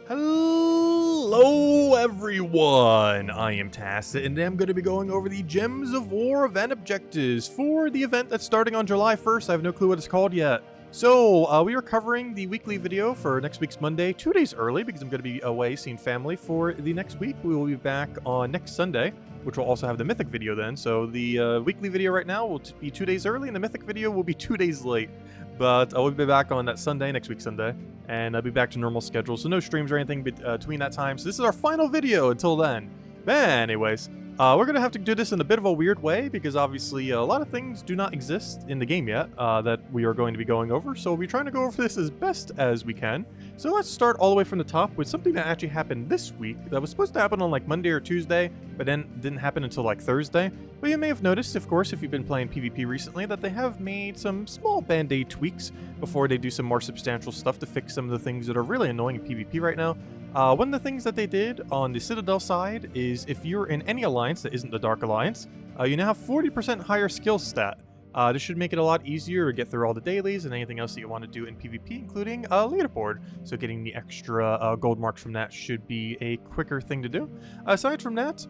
Hello everyone, I am Tacit and I'm going to be going over the Gems of War event objectives for the event that's starting on July 1st. I have no clue what it's called yet. So, we are covering the weekly video for next week's Monday, 2 days early because I'm going to be away seeing family for the next week. We will be back on next Sunday, which will also have the Mythic video then. So the weekly video right now will be 2 days early and the Mythic video will be 2 days late. But I will be back on that Sunday, next week Sunday, and I'll be back to normal schedule, so no streams or anything between that time. So this is our final video until then. But anyways, we're going to have to do this in a bit of a weird way, because obviously a lot of things do not exist in the game yet that we are going to be going over, so we'll be trying to go over this as best as we can. So let's start all the way from the top with something that actually happened this week, that was supposed to happen on like Monday or Tuesday, but then didn't happen until like Thursday. But you may have noticed, of course, if you've been playing PvP recently, that they have made some small band-aid tweaks before they do some more substantial stuff to fix some of the things that are really annoying in PvP right now. One of the things that they did on the Citadel side is if you're in any alliance that isn't the Dark Alliance, you now have 40% higher skill stat. This should make it a lot easier to get through all the dailies and anything else that you want to do in PvP, including leaderboard. So getting the extra gold marks from that should be a quicker thing to do. Aside from that,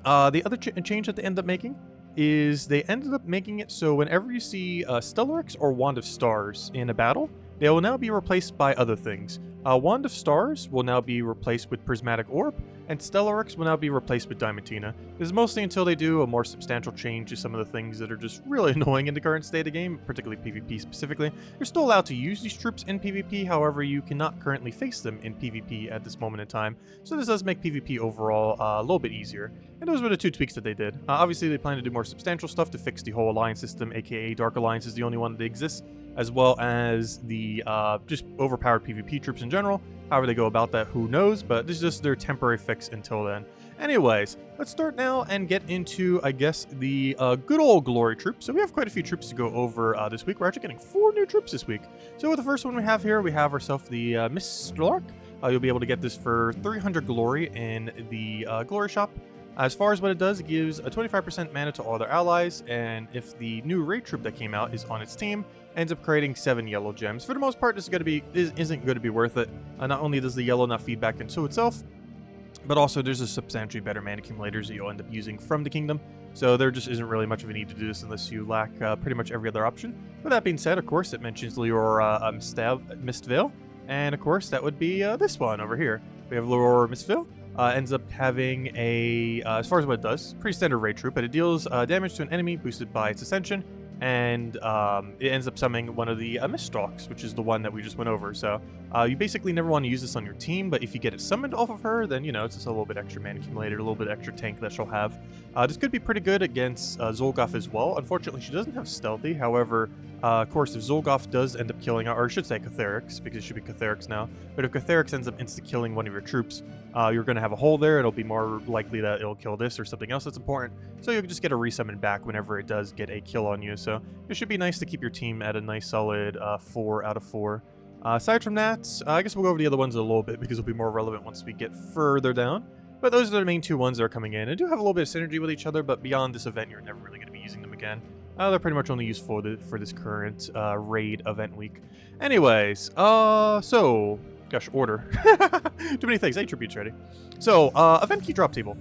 the other change that they ended up making is they ended up making it so whenever you see Stellarex or Wand of Stars in a battle, they will now be replaced by other things. Wand of Stars will now be replaced with Prismatic Orb, and Stellarex will now be replaced with Diamantina. This is mostly until they do a more substantial change to some of the things that are just really annoying in the current state of the game, particularly PvP specifically. You're still allowed to use these troops in PvP, however you cannot currently face them in PvP at this moment in time, so this does make PvP overall a little bit easier. And those were the two tweaks that they did. Obviously they plan to do more substantial stuff to fix the whole alliance system, aka Dark Alliance is the only one that exists, as well as the just overpowered PvP troops in general. However they go about that, who knows, but this is just their temporary fix until then. Anyways, let's start now and get into, I guess, the good old glory troops. So we have quite a few troops to go over this week. We're actually getting 4 new troops this week. So with the first one we have here, we have ourselves the Mistlark. You'll be able to get this for 300 glory in the glory shop. As far as what it does, it gives a 25% mana to all their allies, and if the new raid troop that came out is on its team, ends up creating 7 yellow gems. For the most part, this isn't going to be worth it. Not only does the yellow not feed back into itself, but also there's a substantially better mana accumulators that you'll end up using from the kingdom. So there just isn't really much of a need to do this unless you lack pretty much every other option. With that being said, of course, it mentions Leora Mistvale, and of course that would be this one over here. We have Leora Mistvale. Ends up having a, as far as what it does, pretty standard raid troop, but it deals damage to an enemy boosted by its ascension, and it ends up summoning one of the Miststalks, which is the one that we just went over. So you basically never want to use this on your team, but if you get it summoned off of her, then, you know, it's just a little bit extra mana accumulator, a little bit extra tank that she'll have. This could be pretty good against Zolgoth as well. Unfortunately, she doesn't have stealthy. However, of course, if Zolgoth does end up killing, or I should say Catharix, because it should be Catharix now, but if Catharix ends up insta-killing one of your troops, you're going to have a hole there. It'll be more likely that it'll kill this or something else that's important, so you can just get a resummon back whenever it does get a kill on you. So it should be nice to keep your team at a nice solid 4 out of 4. Aside from that, I guess we'll go over the other ones a little bit because it'll be more relevant once we get further down. But those are the main 2 ones that are coming in. They do have a little bit of synergy with each other, but beyond this event, you're never really going to be using them again. They're pretty much only used for this current raid event week. Anyways, so... Gosh, order. Too many things. 8 tributes ready. So, event key drop table.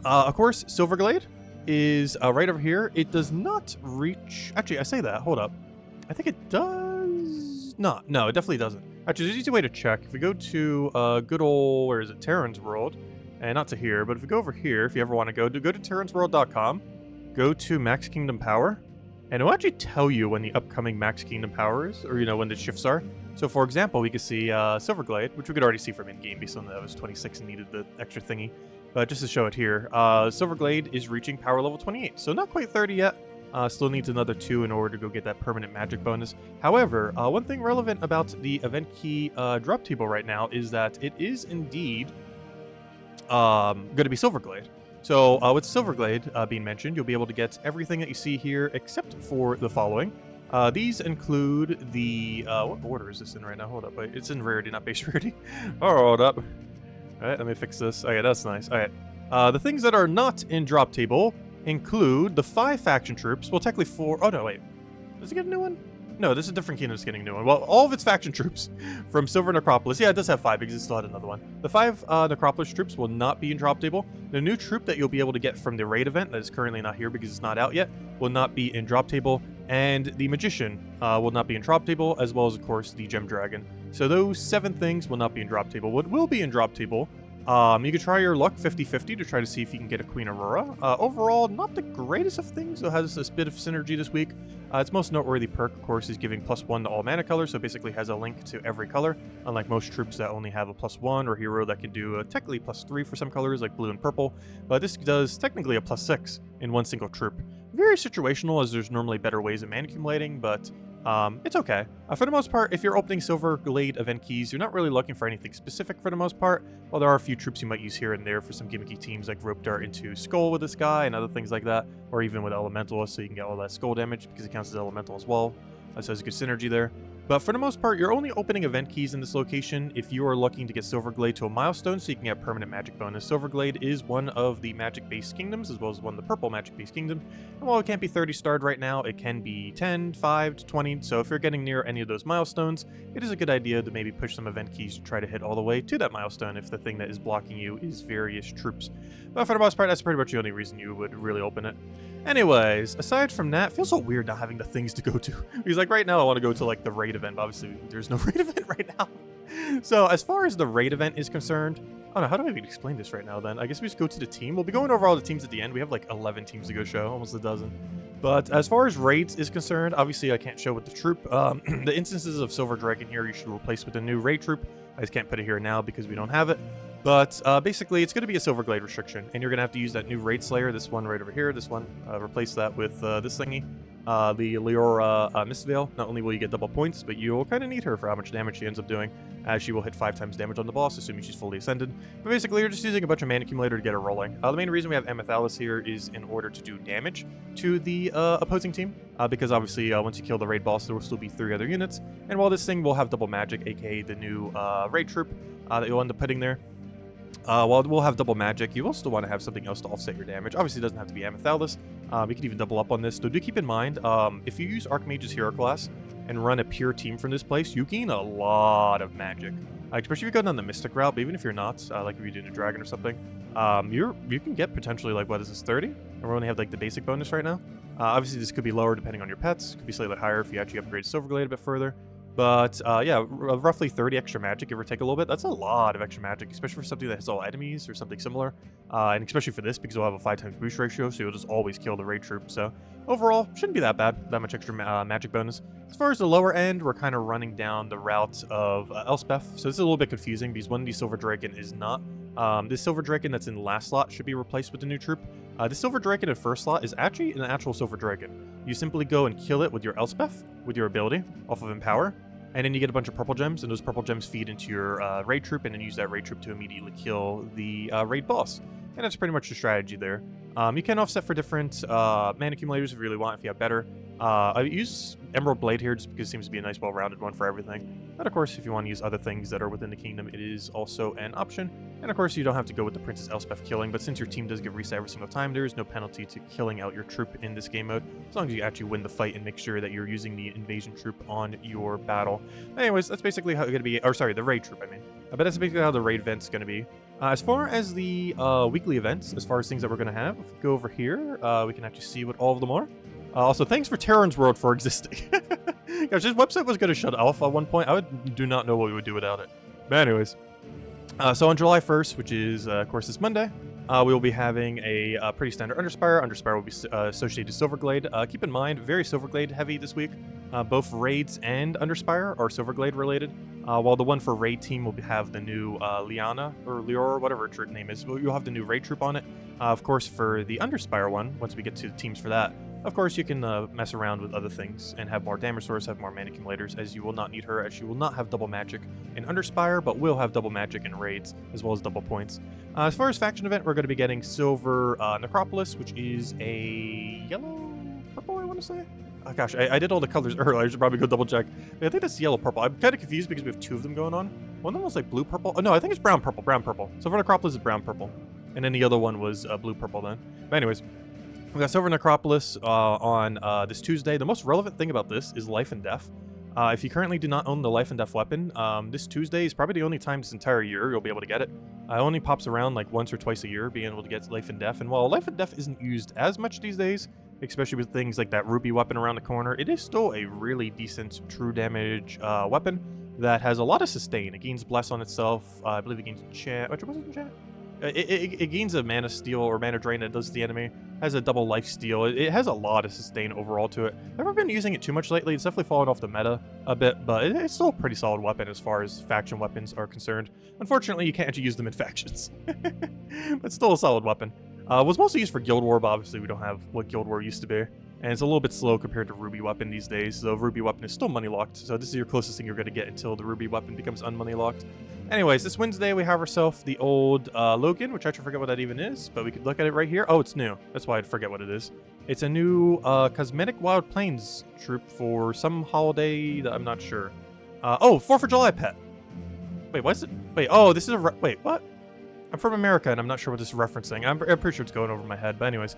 Of course, Silver Glade is right over here. It does not reach... Actually, I say that. Hold up. I think it does... No, it definitely doesn't. Actually, there's an easy way to check. If we go to good old... Where is it? Terran's World. And not to here, but if we go over here, if you ever want to go to terransworld.com, go to Max Kingdom Power, and it'll actually tell you when the upcoming Max Kingdom Power is, or, you know, when the shifts are. So, for example, we could see Silver Glade, which we could already see from in-game based on that was 26 and needed the extra thingy. But just to show it here, Silver Glade is reaching power level 28, so not quite 30 yet. Still needs another 2 in order to go get that permanent magic bonus. However, one thing relevant about the event key drop table right now is that it is indeed going to be Silver Glade. So with Silver Glade being mentioned, you'll be able to get everything that you see here except for the following. These include the... what order is this in right now? Hold up. Wait, it's in rarity, not base rarity. Oh, hold up. Alright, let me fix this. Okay, that's nice. Alright. The things that are not in drop table include the 5 faction troops. Well, technically 4... Oh, no, wait. Does he get a new one? No, this is a different kingdom that's getting a new one. Well, all of its faction troops from Silver Necropolis. Yeah, it does have 5 because it still had another one. The 5 Necropolis troops will not be in drop table. The new troop that you'll be able to get from the raid event that is currently not here because it's not out yet will not be in drop table. And the Magician will not be in drop table, as well as, of course, the Gem Dragon. So those 7 things will not be in drop table. What will be in drop table, you could try your luck 50-50 to try to see if you can get a Queen Aurora. Overall, not the greatest of things. It has a bit of synergy this week. Its most noteworthy perk, of course, is giving +1 to all mana colors, so it basically has a link to every color, unlike most troops that only have a +1, or hero that can do technically +3 for some colors, like blue and purple. But this does technically a +6 in one single troop. Very situational, as there's normally better ways of mana accumulating, but it's okay. For the most part, if you're opening Silver Glade event keys, you're not really looking for anything specific for the most part. While there are a few troops you might use here and there for some gimmicky teams like Rope Dart into Skull with this guy and other things like that, or even with Elemental, so you can get all that Skull damage because it counts as Elemental as well. So there's a good synergy there. But for the most part, you're only opening event keys in this location if you are looking to get Silver Glade to a milestone so you can get permanent magic bonus. Silver Glade is one of the magic-based kingdoms, as well as one of the purple magic-based kingdoms. And while it can't be 30 starred right now, it can be 10, 5 to 20. So if you're getting near any of those milestones, it is a good idea to maybe push some event keys to try to hit all the way to that milestone if the thing that is blocking you is various troops. But for the most part, that's pretty much the only reason you would really open it. Anyways, aside from that, it feels so weird not having the things to go to. Because like right now I want to go to like the raid event, but obviously there's no raid event right now. So as far as the raid event is concerned, I don't know, how do I even explain this right now then? I guess we just go to the team. We'll be going over all the teams at the end. We have like 11 teams to go show, almost a dozen. But as far as raids is concerned, obviously I can't show with the troop. The instances of Silver Dragon here you should replace with a new raid troop. I just can't put it here now because we don't have it. But basically, it's going to be a Silver Glade restriction, and you're going to have to use that new Raid Slayer, this one right over here, this one, replace that with this thingy, the Leora Mistveil. Not only will you get double points, but you'll kind of need her for how much damage she ends up doing, as she will hit 5 times damage on the boss, assuming she's fully ascended. But basically, you're just using a bunch of mana accumulator to get her rolling. The main reason we have Amethyst here is in order to do damage to the opposing team, because obviously, once you kill the raid boss, there will still be 3 other units, and while this thing will have double magic, aka the new raid troop that you'll end up putting there, while we'll have double magic, you will still want to have something else to offset your damage. Obviously, it doesn't have to be Amethyst. You can even double up on this. So do keep in mind, if you use Archmagus hero class and run a pure team from this place, you gain a lot of magic. Especially if you go down the Mystic route, but even if you're not, like if you're doing a Dragon or something, you can get potentially, like, what is this, 30? And we only have, like, the basic bonus right now. Obviously, this could be lower depending on your pets. It could be slightly higher if you actually upgrade Silver Glade a bit further. But yeah, roughly 30 extra magic, give or take a little bit. That's a lot of extra magic, especially for something that has all enemies or something similar. And especially for this, because you'll have a 5 times boost ratio, so you'll just always kill the raid troop. So overall, shouldn't be that bad, that much extra magic bonus. As far as the lower end, we're kind of running down the route of Elspeth. So this is a little bit confusing, because one, the Silver Dragon is not. This Silver Dragon that's in the last slot should be replaced with the new troop. The Silver Dragon in first slot is actually an actual Silver Dragon. You simply go and kill it with your Elspeth, with your ability, off of Empower. And then you get a bunch of purple gems, and those purple gems feed into your raid troop, and then use that raid troop to immediately kill the raid boss. And that's pretty much the strategy there. You can offset for different mana accumulators if you really want, if you have better. I use Emerald Blade here just because it seems to be a nice well-rounded one for everything. And of course, if you want to use other things that are within the kingdom, it is also an option. And of course, you don't have to go with the Princess Elspeth killing, but since your team does get reset every single time, there is no penalty to killing out your troop in this game mode, as long as you actually win the fight and make sure that you're using the invasion troop on your battle. Anyways, that's basically how it's going to be, or sorry, the raid troop, I mean. But that's basically how the raid event's going to be. As far as the weekly events, as far as things that we're going to have, if we go over here, we can actually see what all of them are. Also, thanks for Terran's World for existing. Gosh, this website was going to shut off at one point. I do not know what we would do without it. But anyways, so on July 1st, which is, of course, this Monday, we will be having a pretty standard Underspire. Underspire will be associated to Silver Glade. Keep in mind, very Silver Glade heavy this week. Both Raids and Underspire are Silver Glade related. While the one for Raid team will have the new Liana, or Leora, whatever her name is. You'll have the new Raid troop on it. Of course, for the Underspire one, once we get to the teams for that, of course, you can mess around with other things and have more damage source, have more mana accumulators, as you will not need her, as she will not have double magic in Underspire, but will have double magic in Raids, as well as double points. As far as faction event, we're going to be getting Silver Necropolis, which is a yellow, purple, I want to say? Oh gosh, I did all the colors earlier, I should probably go double check. I think that's yellow-purple. I'm kind of confused because we have 2 of them going on. One of them was like blue-purple. Oh no, I think it's brown-purple, brown-purple. Silver Necropolis is brown-purple. And then the other one was blue-purple then. But anyways, We got Silver Necropolis on this Tuesday. The most relevant thing about this is life and death. If you currently do not own the life and death weapon, this Tuesday is probably the only time this entire year you'll be able to get it. It only pops around like once or twice a year, being able to get life and death. And while life and death isn't used as much these days, especially with things like that ruby weapon around the corner, it is still a really decent true damage weapon that has a lot of sustain. It gains bless on itself. I believe it gains enchant. Which was it enchant? It gains a mana steal or mana drain that does to the enemy. Has a double life steal. It has a lot of sustain overall to it. I've never been using it too much lately. It's definitely fallen off the meta a bit, but it's still a pretty solid weapon as far as faction weapons are concerned. Unfortunately, you can't actually use them in factions, but still a solid weapon. Was mostly used for Guild War, but obviously we don't have what Guild War used to be. And it's a little bit slow compared to Ruby Weapon these days, so Ruby Weapon is still money locked, so this is your closest thing you're going to get until the Ruby Weapon becomes unmoney locked. Anyways, this Wednesday we have ourselves the old Logan, which I actually forget what that even is, but we could look at it right here. Oh, it's new. That's why I'd forget what it is. It's a new Cosmetic Wild Plains troop for some holiday that I'm not sure. Oh, 4th of July pet. Wait, what's it? Wait, oh, this is a... Wait, what? I'm from America, and I'm not sure what this is referencing. I'm pretty sure it's going over my head, but anyways.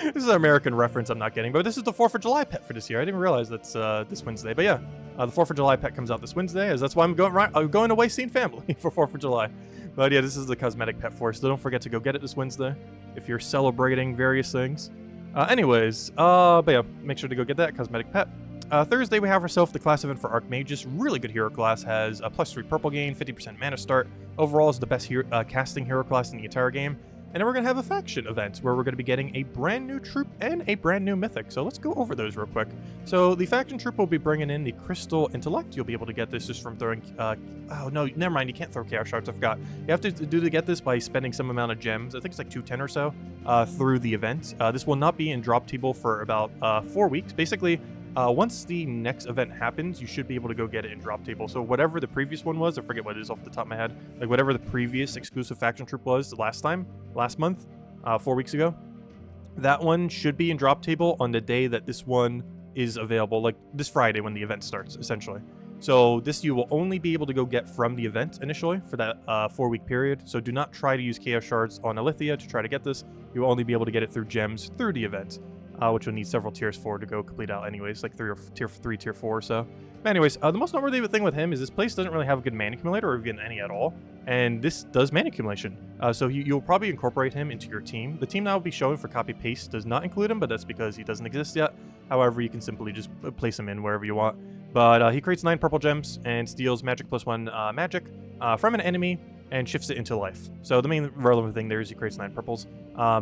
This is an American reference I'm not getting, but this is the 4th of July pet for this year. I didn't realize that's this Wednesday, but yeah. The 4th of July pet comes out this Wednesday, as that's why I'm going away seeing family for 4th of July. But yeah, this is the cosmetic pet for us, so don't forget to go get it this Wednesday if you're celebrating various things. Anyways, but yeah, make sure to go get that cosmetic pet. Thursday, we have ourselves the class event for Archmagus. Really good hero class. Has a +3 purple gain, 50% mana start. Overall, is the best casting hero class in the entire game. And then we're going to have a faction event where we're going to be getting a brand new troop and a brand new mythic. So let's go over those real quick. So the faction troop will be bringing in the Crystal Intellect. You'll be able to get this just from throwing... oh, no, never mind. You can't throw Chaos Shards. I forgot. You have to get this by spending some amount of gems. I think it's like 210 or so through the event. This will not be in drop table for about 4 weeks. Basically... once the next event happens, you should be able to go get it in drop table. So whatever the previous one was, I forget what it is off the top of my head, like whatever the previous exclusive faction troop was last month, 4 weeks ago, that one should be in drop table on the day that this one is available, like this Friday when the event starts, essentially. So this you will only be able to go get from the event initially for that 4-week period. So do not try to use Chaos Shards on Alithia to try to get this. You will only be able to get it through gems through the event. Which you'll need several tiers for to go complete out anyways, like tier 3, tier 4 or so. But anyways, the most noteworthy thing with him is this place doesn't really have a good mana accumulator or even any at all. And this does mana accumulation. So you'll probably incorporate him into your team. The team that will be showing for copy paste does not include him, but that's because he doesn't exist yet. However, you can simply just place him in wherever you want. But he creates 9 purple gems and steals magic +1 magic from an enemy and shifts it into life. So the main relevant thing there is he creates 9 purples.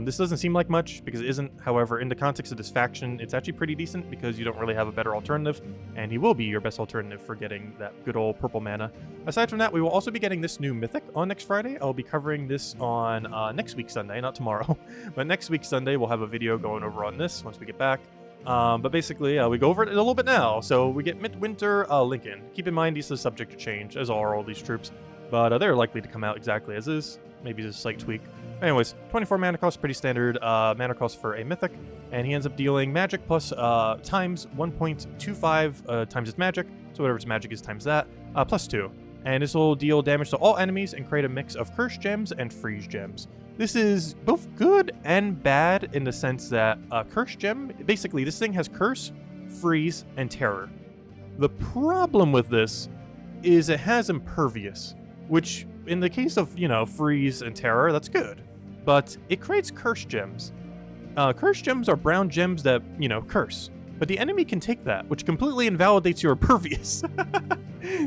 This doesn't seem like much because it isn't. However, in the context of this faction, it's actually pretty decent because you don't really have a better alternative, and he will be your best alternative for getting that good old purple mana. Aside from that, we will also be getting this new mythic on next Friday. I'll be covering this on next week Sunday, not tomorrow, but next week Sunday we'll have a video going over on this once we get back. But basically, we go over it a little bit now. So we get Midwinter Lincoln. Keep in mind, these are subject to change, as are all these troops. But they're likely to come out exactly as is. Maybe just a slight tweak. Anyways, 24 mana cost, pretty standard mana cost for a mythic. And he ends up dealing magic plus times 1.25 times its magic. So whatever its magic is times that, +2. And this will deal damage to all enemies and create a mix of curse gems and freeze gems. This is both good and bad in the sense that curse gem, basically this thing has curse, freeze, and terror. The problem with this is it has impervious, which in the case of, freeze and terror, that's good. But it creates curse gems. Curse gems are brown gems that, curse. But the enemy can take that, which completely invalidates your impervious.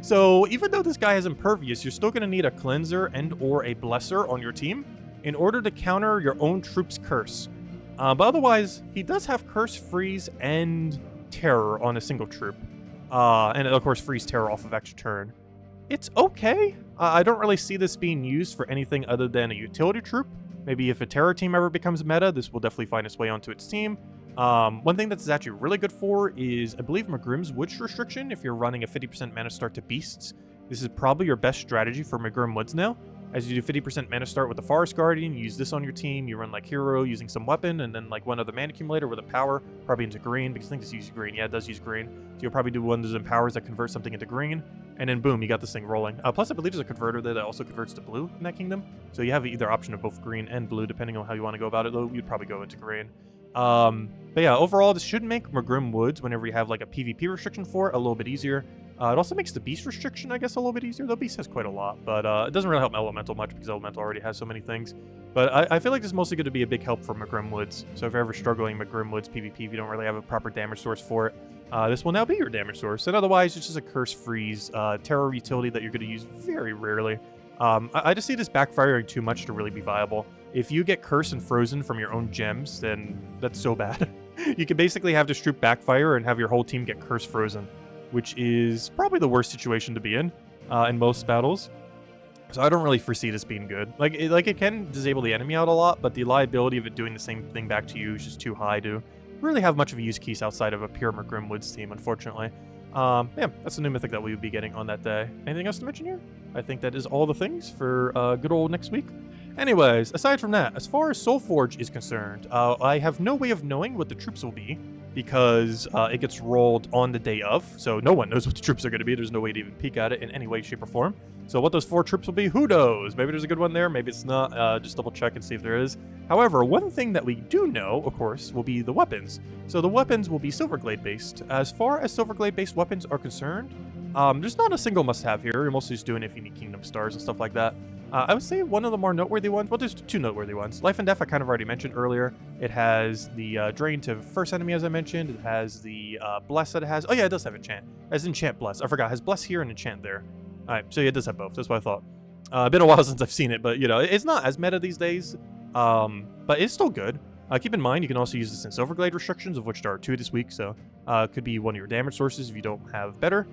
So even though this guy has impervious, you're still going to need a cleanser and or a blesser on your team in order to counter your own troop's curse. But otherwise, he does have curse, freeze, and terror on a single troop. And of course, freeze terror off of extra turn. It's okay. I don't really see this being used for anything other than a utility troop. Maybe if a terror team ever becomes meta, this will definitely find its way onto its team. One thing that's actually really good for is, I believe, Magrim's Woods restriction. If you're running a 50% mana start to beasts, this is probably your best strategy for Magrim Woods now. as you do 50% mana start with the Forest Guardian. You use this on your team. You run like hero using some weapon, and then like one other mana accumulator with a power, probably into green, because I think this uses green. Yeah, it does use green. So you'll probably do one of those empowers that convert something into green, and then boom, you got this thing rolling. Plus, I believe there's a converter there that also converts to blue in that kingdom. So you have either option of both green and blue, depending on how you want to go about it, though you'd probably go into green. But yeah, overall, this should make Magrim Woods, whenever you have like a PvP restriction for it, a little bit easier. It also makes the Beast restriction, I guess, a little bit easier. The Beast has quite a lot, but it doesn't really help Elemental much because Elemental already has so many things. But I feel like this is mostly going to be a big help for Magrim Woods. So if you're ever struggling Magrim Woods PvP, if you don't really have a proper damage source for it, this will now be your damage source. And otherwise, it's just a Curse Freeze terror utility that you're going to use very rarely. I just see this backfiring too much to really be viable. If you get cursed and frozen from your own gems, then that's so bad. You can basically have this troop backfire and have your whole team get curse frozen, which is probably the worst situation to be in most battles. So I don't really foresee this being good. Like it can disable the enemy out a lot, but the liability of it doing the same thing back to you is just too high to really have much of a use case outside of a pure Magrim Woods team, unfortunately. Yeah, that's a new mythic that we would be getting on that day. Anything else to mention here? I think that is all the things for good old next week. Anyways, aside from that, as far as Soulforge is concerned, I have no way of knowing what the troops will be because it gets rolled on the day of, so no one knows what the troops are going to be. There's no way to even peek at it in any way, shape, or form. So what those 4 troops will be, who knows? Maybe there's a good one there, maybe it's not. Just double check and see if there is. However, one thing that we do know, of course, will be the weapons. So the weapons will be Silverglade based. As far as Silverglade based weapons are concerned, there's not a single must-have here. You're mostly just doing it if you need Kingdom Stars and stuff like that. I would say one of the more noteworthy ones, well, there's 2 noteworthy ones. Life and Death I kind of already mentioned earlier. It has the Drain to first enemy, as I mentioned. It has the Bless that it has. Oh yeah, it does have Enchant. As Enchant Bless. I forgot. It has Bless here and Enchant there. Alright, so yeah, it does have both. That's what I thought. Been a while since I've seen it, but you know, it's not as meta these days. But it's still good. Keep in mind, you can also use this in Silverglade restrictions, of which there are 2 this week, so it could be one of your damage sources if you don't have better.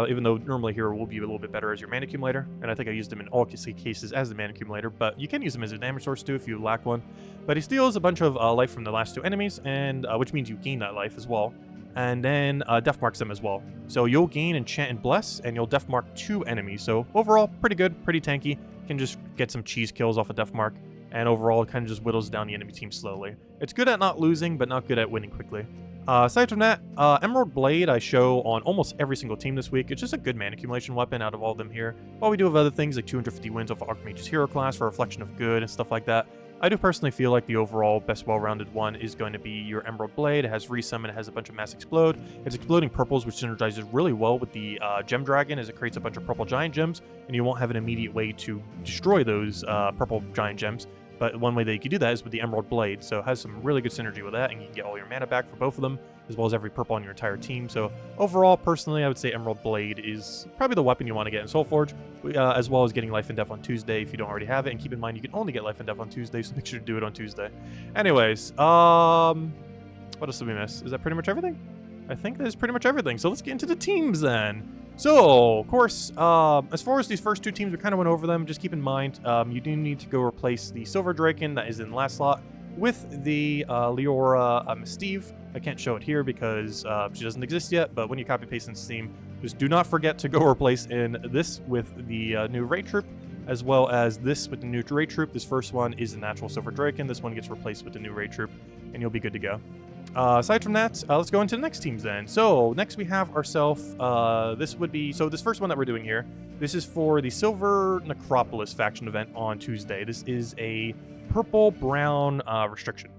Even though normally Hero will be a little bit better as your mana accumulator, and I think I used him in all cases as the mana accumulator, but you can use him as a damage source too if you lack one. But he steals a bunch of life from the last 2 enemies, and which means you gain that life as well. And then Death Marks them as well. So you'll gain Enchant and Bless, and you'll Death Mark 2 enemies. So overall, pretty good, pretty tanky. Can just get some cheese kills off a Death Mark, and overall it kind of just whittles down the enemy team slowly. It's good at not losing, but not good at winning quickly. Aside from that, Emerald Blade I show on almost every single team this week. It's just a good mana accumulation weapon out of all of them here. While we do have other things like 250 wins off of Archmagus hero class for Reflection of Good and stuff like that, I do personally feel like the overall best well-rounded one is going to be your Emerald Blade. It has Resummon, it has a bunch of Mass Explode. It's exploding purples, which synergizes really well with the Gem Dragon, as it creates a bunch of purple giant gems, and you won't have an immediate way to destroy those purple giant gems. But one way that you can do that is with the Emerald Blade, so it has some really good synergy with that, and you can get all your mana back for both of them, as well as every purple on your entire team. So overall, personally, I would say Emerald Blade is probably the weapon you want to get in Soulforge, as well as getting Life and Death on Tuesday if you don't already have it. And keep in mind, you can only get Life and Death on Tuesday, so make sure to do it on Tuesday. Anyways, what else did we miss? Is that pretty much everything? I think that is pretty much everything. So let's get into the teams then. So, of course, as far as these first 2 teams, we kind of went over them. Just keep in mind, you do need to go replace the Silver Draken that is in the last slot with the Leora Mystive. I can't show it here because she doesn't exist yet, but when you copy paste in Steam, just do not forget to go replace in this with the new Raid Troop, as well as this with the new Raid Troop. This first one is the natural Silver Draken. This one gets replaced with the new Raid Troop, and you'll be good to go. Aside from that, let's go into the next teams then. So next we have ourselves, this first one that we're doing here, this is for the Silver Necropolis faction event on Tuesday. This is a purple-brown restriction.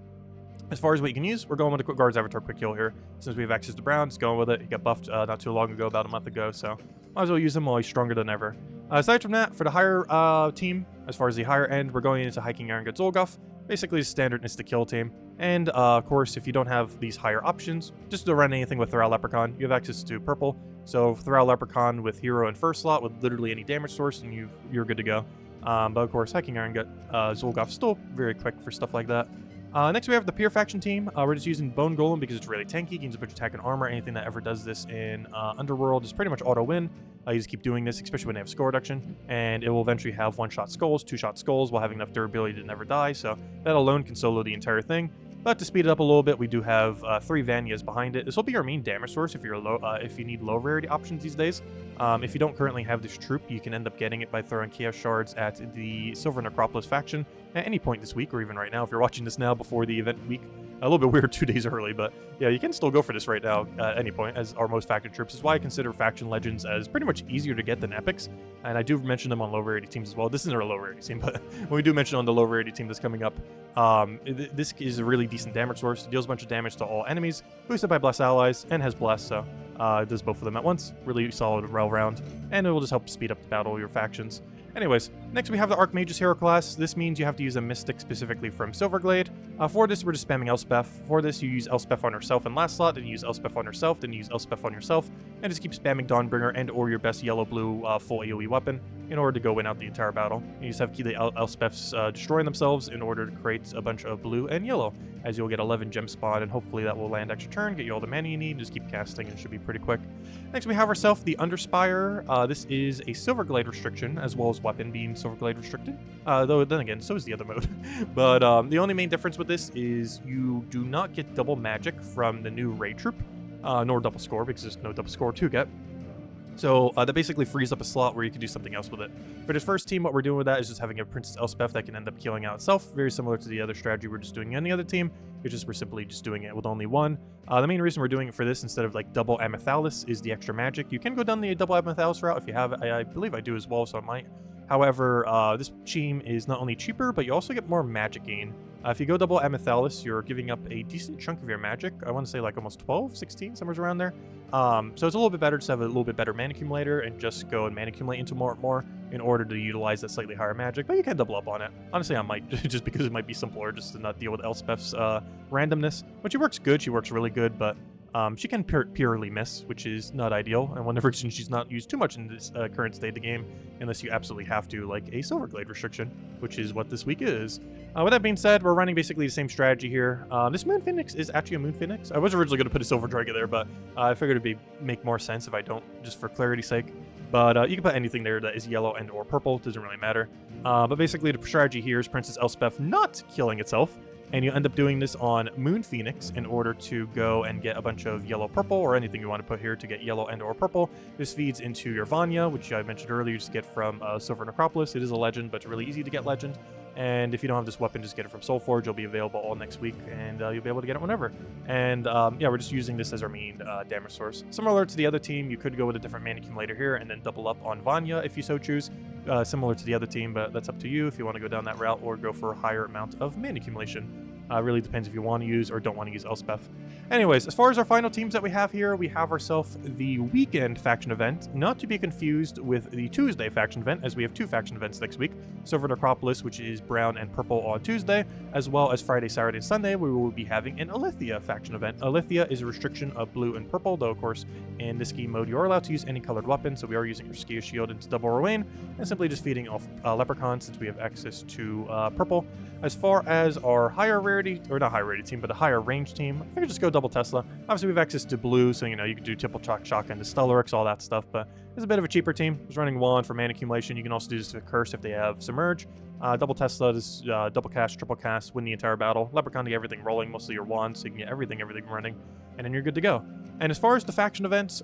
As far as what you can use, we're going with the Quick Guard's Avatar Quick Heal here. Since we have access to Brown, just going with it. He got buffed not too long ago, about a month ago, so might as well use him while he's stronger than ever. Aside from that, for the higher team, as far as the higher end, we're going into Hiking Iron Gut Zolgoth. Basically, a standard insta-kill team. And, of course, if you don't have these higher options, just to run anything with Thrall Leprechaun, you have access to purple. So, Thrall Leprechaun with hero and first slot with literally any damage source, and you're good to go. But, of course, Hiking Iron Gut Zolgoth still very quick for stuff like that. Next, we have the Pier faction team. We're just using Bone Golem because it's really tanky. Gains a bunch of attack and armor. Anything that ever does this in Underworld is pretty much auto-win. You just keep doing this, especially when they have score reduction. And it will eventually have 1-shot skulls, 2-shot skulls, while having enough durability to never die. So that alone can solo the entire thing. But to speed it up a little bit, we do have 3 Vanyas behind it. This will be our main damage source if you're if you need low rarity options these days. If you don't currently have this troop, you can end up getting it by throwing Chaos Shards at the Silver Necropolis faction at any point this week, or even right now if you're watching this now before the event week. A little bit weird 2 days early, but yeah, you can still go for this right now at any point as our most faction troops. Is why I consider faction legends as pretty much easier to get than epics, and I do mention them on low rarity teams as well. This isn't a low rarity team, but when we do mention on the low rarity team that's coming up, this is a really decent damage source. It deals a bunch of damage to all enemies, boosted by Bless allies, and has Bless, so it does both of them at once. Really solid rail round, and it will just help speed up the battle of your factions. Anyways, next we have the Archmagus hero class. This means you have to use a Mystic specifically from Silverglade. For this, we're just spamming Elspeth. For this, you use Elspeth on herself in last slot, then you use Elspeth on herself, then you use Elspeth on yourself, and just keep spamming Dawnbringer and or your best yellow-blue full AoE weapon in order to go win out the entire battle. You just have to keep the Elspeths destroying themselves in order to create a bunch of blue and yellow, as you'll get 11 gem spawn, and hopefully that will land extra turn, get you all the mana you need, just keep casting, and it should be pretty quick. Next, we have ourselves the Underspire. This is a Silverglade restriction, as well as weapon being Silverglade restricted. Though then again, so is the other mode. But the only main difference with this is you do not get double magic from the new raid troop, nor double score, because there's no double score to get. So that basically frees up a slot where you can do something else with it. For this first team, what we're doing with that is just having a Princess Elspeth that can end up killing out itself. Very similar to the other strategy we're just doing in any other team. It's just we're simply just doing it with only one. The main reason we're doing it for this instead of like double Amethyst is the extra magic. You can go down the double Amethyst route if you have it. I believe I do as well, so I might. However, this team is not only cheaper, but you also get more magic gain. If you go double Amethyst, you're giving up a decent chunk of your magic. I want to say like almost 12, 16, somewhere around there. So it's a little bit better to have a little bit better mana accumulator and just go and mana accumulate into more in order to utilize that slightly higher magic. But you can double up on it. Honestly, I might, just because it might be simpler just to not deal with Elspeth's randomness. When she works good, she works really good, but she can purely miss, which is not ideal, and one reason she's not used too much in this current state of the game, unless you absolutely have to, like a Silverglade restriction, which is what this week is. With that being said, we're running basically the same strategy here. This Moon Phoenix is actually a Moon Phoenix. I was originally going to put a Silver Dragon there, but I figured it'd make more sense if I don't, just for clarity's sake. But you can put anything there that is yellow and or purple, doesn't really matter. But basically the strategy here is Princess Elspeth not killing itself, and you end up doing this on Moon Phoenix in order to go and get a bunch of yellow-purple, or anything you want to put here to get yellow and or purple. This feeds into your Vanya, which I mentioned earlier, you just get from Silver Necropolis. It is a legend, but it's really easy to get legend. And if you don't have this weapon, just get it from Soulforge. It'll be available all next week, and you'll be able to get it whenever. And yeah, we're just using this as our main damage source. Similar to the other team, you could go with a different mana accumulator here and then double up on Vanya if you so choose. Similar to the other team, but that's up to you if you want to go down that route or go for a higher amount of mana accumulation. Really depends if you want to use or don't want to use Elspeth. Anyways, as far as our final teams that we have here, we have ourselves the weekend faction event, not to be confused with the Tuesday faction event, as we have 2 faction events next week. Silver Necropolis, which is brown and purple on Tuesday, as well as Friday, Saturday, and Sunday, we will be having an Alethea faction event. Alethea is a restriction of blue and purple, though of course in this game mode you are allowed to use any colored weapon, so we are using our Skia Shield into double Rowain, and simply just feeding off Leprechaun since we have access to purple. As far as our higher rarity, or not high rarity team, but a higher range team, I think just go double Tesla. Obviously we have access to blue, so you know you can do triple shotgun to Stellarix, all that stuff, but it's a bit of a cheaper team. It's running wand for mana accumulation. You can also do this with Curse if they have Submerge. Double Tesla is double cast, triple cast, win the entire battle. Leprechaun to get everything rolling, mostly your wand, so you can get everything running, and then you're good to go. And as far as the faction events,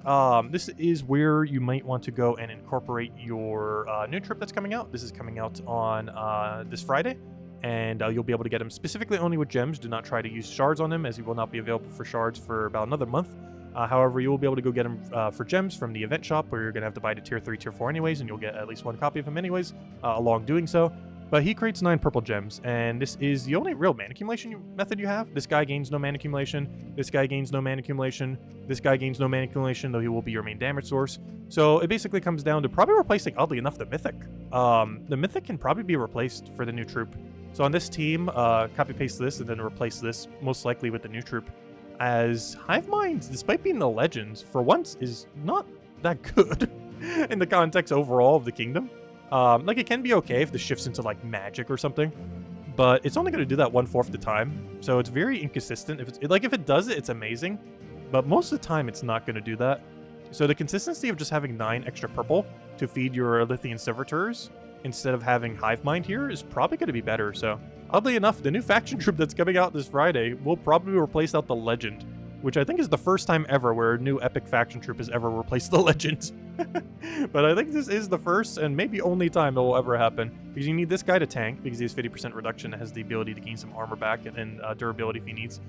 this is where you might want to go and incorporate your new trip that's coming out. This is coming out on this Friday, and you'll be able to get them specifically only with gems. Do not try to use shards on them, as he will not be available for shards for about another month. However, you will be able to go get them for gems from the event shop, where you're going to have to buy to tier 3, tier 4 anyways, and you'll get at least 1 copy of him anyways, along doing so. But he creates 9 purple gems, and this is the only real mana accumulation method you have. This guy gains no mana accumulation, this guy gains no mana accumulation, this guy gains no mana accumulation, though he will be your main damage source. So it basically comes down to probably replacing, oddly enough, the Mythic. The Mythic can probably be replaced for the new troop. So on this team, copy-paste this and then replace this, most likely with the new troop, as Hive Mind, despite being the legends, for once is not that good in the context overall of the kingdom. Like, it can be okay if this shifts into, like, magic or something, but it's only going to do that 1/4 of the time, so it's very inconsistent. If it does it, it's amazing, but most of the time it's not going to do that. So the consistency of just having 9 extra purple to feed your Lithian Servitors instead of having Hive Mind here is probably going to be better. So Oddly enough, the new faction troop that's coming out this Friday will probably replace out the Legend, which I think is the first time ever where a new epic faction troop has ever replaced the Legend. But I think this is the first and maybe only time it will ever happen, because you need this guy to tank, because he has 50% reduction, has the ability to gain some armor back and durability if he needs.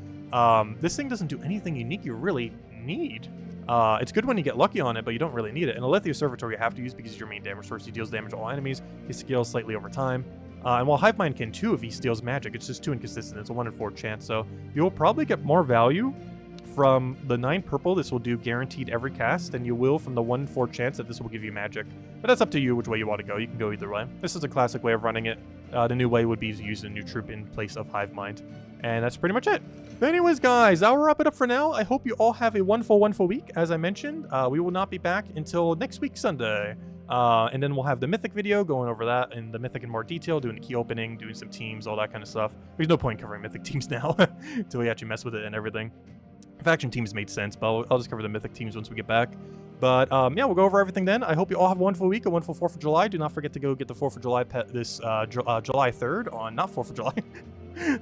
This thing doesn't do anything unique you really need. It's good when you get lucky on it, but you don't really need it. And Alethea Servitor you have to use because he's your main damage source. He deals damage to all enemies. He scales slightly over time. And while Hivemind can too if he steals magic, it's just too inconsistent. It's a 1 in 4 chance, so you'll probably get more value from the 9 purple this will do guaranteed every cast than you will from the 1 in 4 chance that this will give you magic. But that's up to you which way you want to go. You can go either way. This is a classic way of running it. The new way would be to use a new troop in place of Hivemind. And that's pretty much it. But anyways, guys, I'll wrap it up for now. I hope you all have a wonderful week. As I mentioned, we will not be back until next week, Sunday. And then we'll have the Mythic video going over that and the Mythic in more detail, doing the key opening, doing some teams, all that kind of stuff. There's no point in covering Mythic teams now until we actually mess with it and everything. Faction teams made sense, but I'll just cover the Mythic teams once we get back. But yeah, we'll go over everything then. I hope you all have a wonderful week, a wonderful 4th of July. Do not forget to go get the 4th of July pet this July 3rd on, not 4th of July,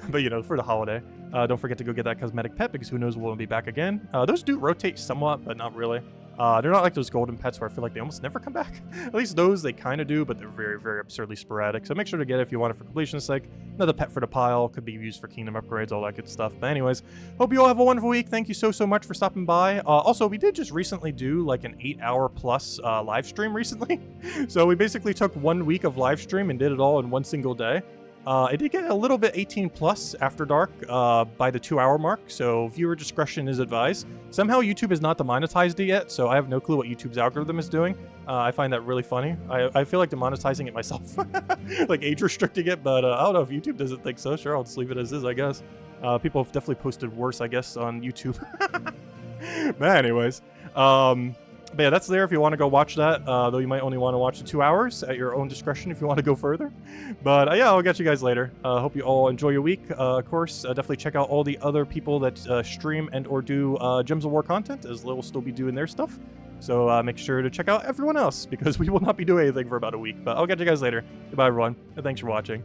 but you know, for the holiday. Don't forget to go get that cosmetic pet because who knows when we'll be back again. Those do rotate somewhat, but not really. They're not like those golden pets where I feel like they almost never come back. At least those they kind of do, but they're very absurdly sporadic. So make sure to get it if you want it for completion's sake. Another pet for the pile, could be used for kingdom upgrades, all that good stuff. But anyways, hope you all have a wonderful week. Thank you so much for stopping by. Also, we did just recently do like an 8-hour plus live stream recently. So we basically took 1 week of live stream and did it all in one single day. It did get a little bit 18 plus after dark by the 2-hour mark, so viewer discretion is advised. Somehow YouTube has not demonetized it yet, so I have no clue what YouTube's algorithm is doing. I find that really funny. I feel like demonetizing it myself, like age restricting it, but I don't know if YouTube doesn't think so. Sure, I'll just leave it as is, I guess. People have definitely posted worse, I guess, on YouTube. But anyways, but yeah, that's there if you want to go watch that, though you might only want to watch the 2 hours at your own discretion if you want to go further. But yeah, I'll catch you guys later. Hope you all enjoy your week. Of course, definitely check out all the other people that stream and or do Gems of War content, as they'll still be doing their stuff. So make sure to check out everyone else, because we will not be doing anything for about a week. But I'll catch you guys later. Goodbye, everyone, and thanks for watching.